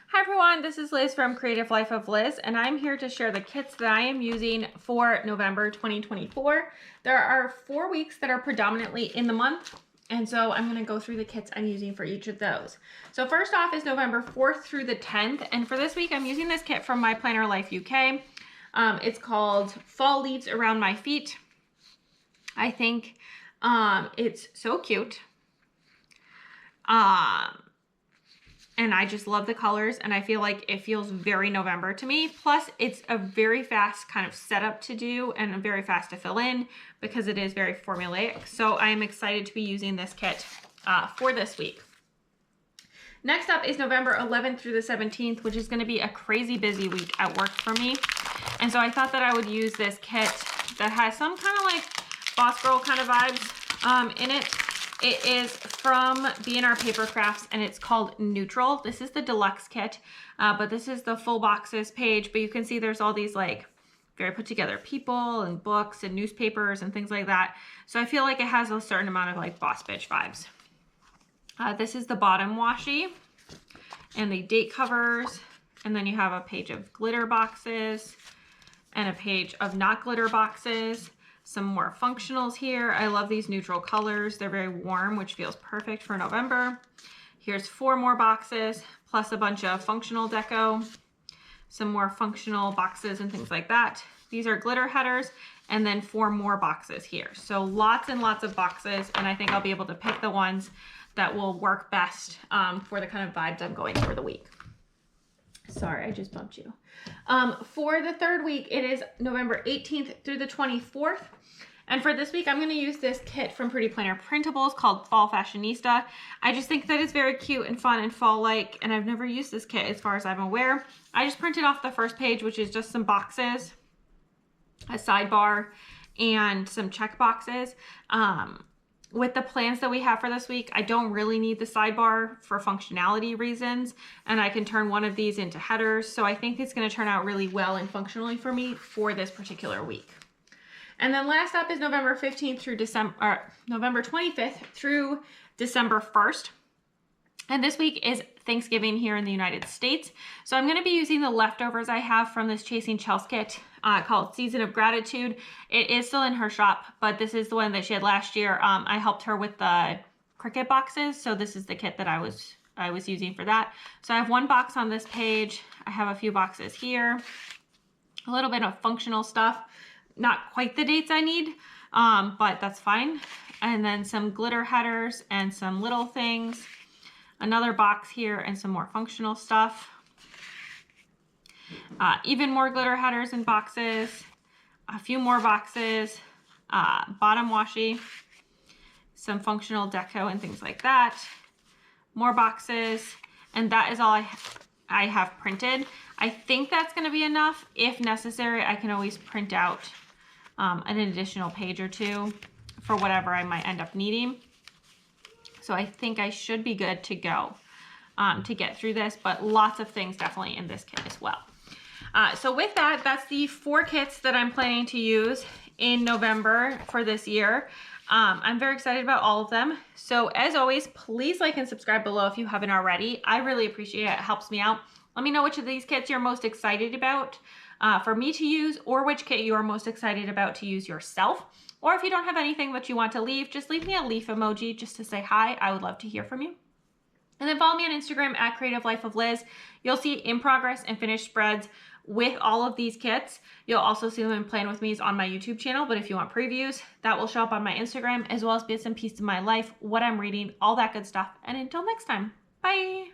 Hi everyone, this is Liz from Creative Life of Liz, and I'm here to share the kits that I am using for November 2024. There are 4 weeks that are predominantly in the month, and so I'm going to go through the kits I'm using for each of those. So first off is November 4th through the 10th, and for this week I'm using this kit from My Planner Life UK. It's called Fall Leaves Around My Feet. I think it's so cute. And I just love the colors, and I feel like it feels very November to me. Plus, it's a very fast kind of setup to do and very fast to fill in because it is very formulaic. So I am excited to be using this kit for this week. Next up is November 11th through the 17th, which is going to be a crazy busy week at work for me. And so I thought that I would use this kit that has some kind of like Boss Girl kind of vibes in it. It is from B&R Paper Crafts, and it's called Neutral. This is the deluxe kit, but this is the full boxes page. But you can see there's all these like very put together people and books and newspapers and things like that. So I feel like it has a certain amount of like boss bitch vibes. This is the bottom washi and the date covers. And then you have a page of glitter boxes and a page of not glitter boxes. Some more functionals here. I love these neutral colors. They're very warm, which feels perfect for November. Here's 4 more boxes, plus a bunch of functional deco, some more functional boxes and things like that. These are glitter headers, and then 4 more boxes here. So lots and lots of boxes, and I think I'll be able to pick the ones that will work best for the kind of vibes I'm going for the week. Sorry, I just bumped you. For the 3rd week, it is November 18th through the 24th. And for this week, I'm going to use this kit from Pretty Planner Printables called Fall Fashionista. I just think that it's very cute and fun and fall-like, and I've never used this kit as far as I'm aware. I just printed off the first page, which is just some boxes, a sidebar, and some check boxes. With the plans that we have for this week, I don't really need the sidebar for functionality reasons, and I can turn one of these into headers. So I think it's going to turn out really well and functionally for me for this particular week. And then last up is November 15th through November 25th through December 1st. And this week is Thanksgiving here in the United States. So I'm going to be using the leftovers I have from this Chasing Chels kit called Season of Gratitude. It is still in her shop, but this is the one that she had last year. I helped her with the Cricut boxes. So this is the kit that I was using for that. So I have 1 box on this page. I have a few boxes here, a little bit of functional stuff. Not quite the dates I need, but that's fine. And then some glitter headers and some little things. Another box here and some more functional stuff. Even more glitter headers and boxes. A few more boxes. Bottom washi. Some functional deco and things like that. More boxes. And that is all I have printed. I think that's going to be enough. If necessary, I can always print out an additional page or 2 for whatever I might end up needing. So I think I should be good to go to get through this, but lots of things definitely in this kit as well. So with that, that's the 4 kits that I'm planning to use in November for this year. I'm very excited about all of them. So as always, please like and subscribe below if you haven't already. I really appreciate it. It helps me out. Let me know which of these kits you're most excited about for me to use, or which kit you are most excited about to use yourself. Or if you don't have anything that you want to leave, just leave me a leaf emoji just to say hi. I would love to hear from you. And then follow me on Instagram at Creative Life of Liz. You'll see in progress and finished spreads with all of these kits. You'll also see them in Plan With Me's on my YouTube channel, but if you want previews, that will show up on my Instagram, as well as bits and pieces of my life, what I'm reading, all that good stuff. And until next time, bye.